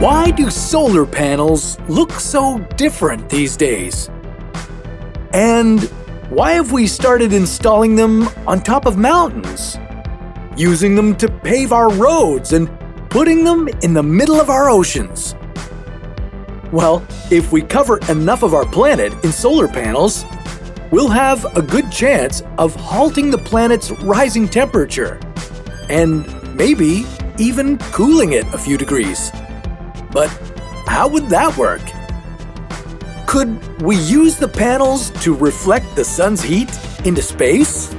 Why do solar panels look so different these days? And why have we started installing them on top of mountains? Using them to pave our roads and putting them in the middle of our oceans? Well, if we cover enough of our planet in solar panels, we'll have a good chance of halting the planet's rising temperature and maybe even cooling it a few degrees. But how would that work? Could we use the panels to reflect the sun's heat into space?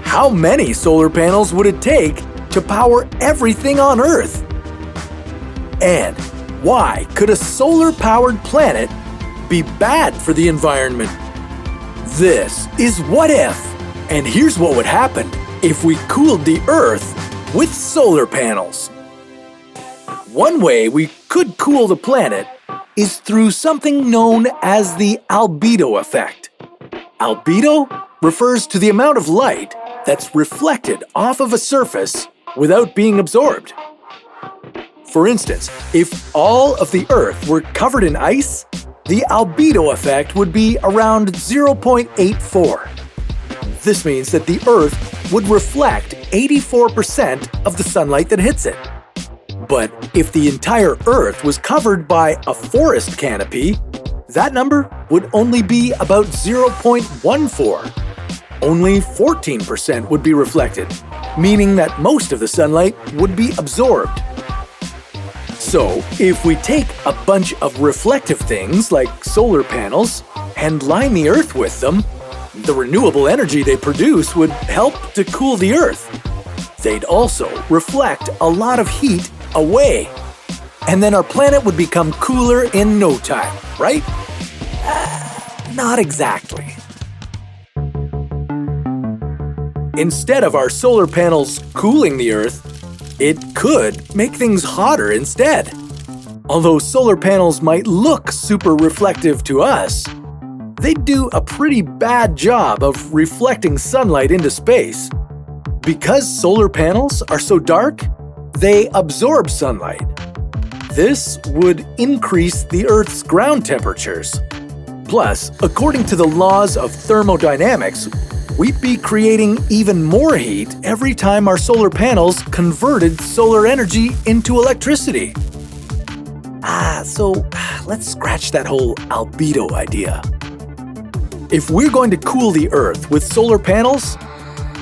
How many solar panels would it take to power everything on Earth? And why could a solar-powered planet be bad for the environment? This is What If, and here's what would happen if we cooled the Earth with solar panels. One way we could cool the planet is through something known as the Albedo Effect. Albedo refers to the amount of light that's reflected off of a surface without being absorbed. For instance, if all of the Earth were covered in ice, the albedo effect would be around 0.84. This means that the Earth would reflect 84% of the sunlight that hits it. But if the entire Earth was covered by a forest canopy, that number would only be about 0.14. Only 14% would be reflected, meaning that most of the sunlight would be absorbed. So, if we take a bunch of reflective things like solar panels and line the Earth with them, the renewable energy they produce would help to cool the Earth. They'd also reflect a lot of heat away. And then our planet would become cooler in no time, right? Not exactly. Instead of our solar panels cooling the Earth, it could make things hotter instead. Although solar panels might look super reflective to us, they do a pretty bad job of reflecting sunlight into space. Because solar panels are so dark, they absorb sunlight. This would increase the Earth's ground temperatures. Plus, according to the laws of thermodynamics, we'd be creating even more heat every time our solar panels converted solar energy into electricity. So let's scratch that whole albedo idea. If we're going to cool the Earth with solar panels,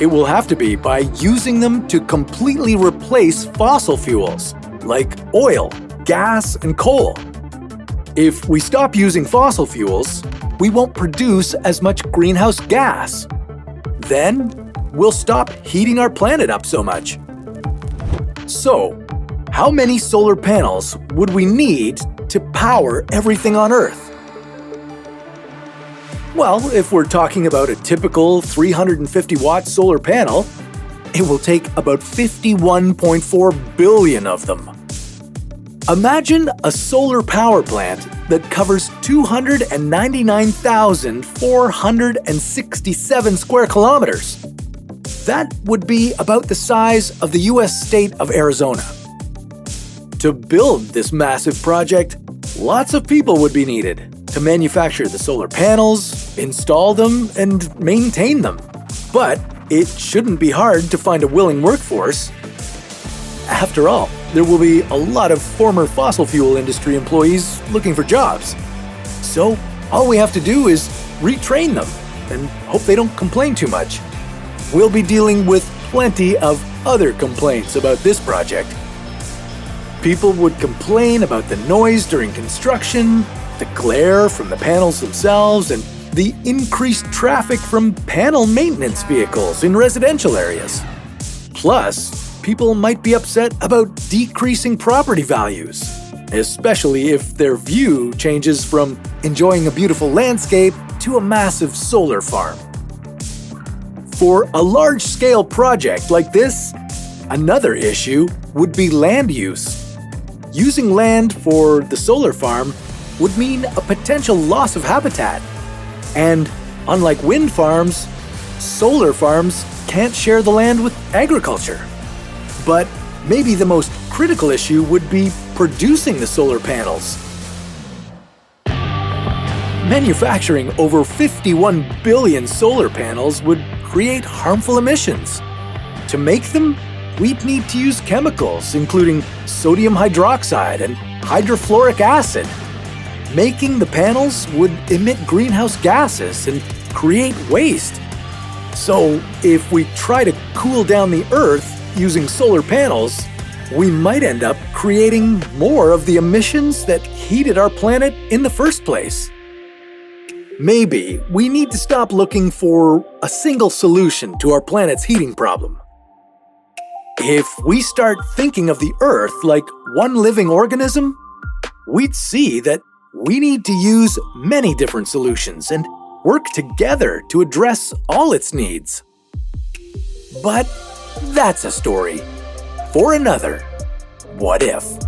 it will have to be by using them to completely replace fossil fuels like oil, gas, and coal. If we stop using fossil fuels, we won't produce as much greenhouse gas. Then we'll stop heating our planet up so much. So, how many solar panels would we need to power everything on Earth? Well, if we're talking about a typical 350-watt solar panel, it will take about 51.4 billion of them. Imagine a solar power plant that covers 299,467 square kilometers. That would be about the size of the US state of Arizona. To build this massive project, lots of people would be needed to manufacture the solar panels, install them, and maintain them. But it shouldn't be hard to find a willing workforce. After all, there will be a lot of former fossil fuel industry employees looking for jobs. So all we have to do is retrain them and hope they don't complain too much. We'll be dealing with plenty of other complaints about this project. People would complain about the noise during construction, the glare from the panels themselves, and the increased traffic from panel maintenance vehicles in residential areas. Plus, people might be upset about decreasing property values, especially if their view changes from enjoying a beautiful landscape to a massive solar farm. For a large-scale project like this, another issue would be land use. Using land for the solar farm would mean a potential loss of habitat. And unlike wind farms, solar farms can't share the land with agriculture. But maybe the most critical issue would be producing the solar panels. Manufacturing over 51 billion solar panels would create harmful emissions. To make them, we'd need to use chemicals including sodium hydroxide and hydrofluoric acid. Making the panels would emit greenhouse gases and create waste. So, if we try to cool down the Earth using solar panels, we might end up creating more of the emissions that heated our planet in the first place. Maybe we need to stop looking for a single solution to our planet's heating problem. If we start thinking of the Earth like one living organism, we'd see that we need to use many different solutions and work together to address all its needs. But that's a story for another What If.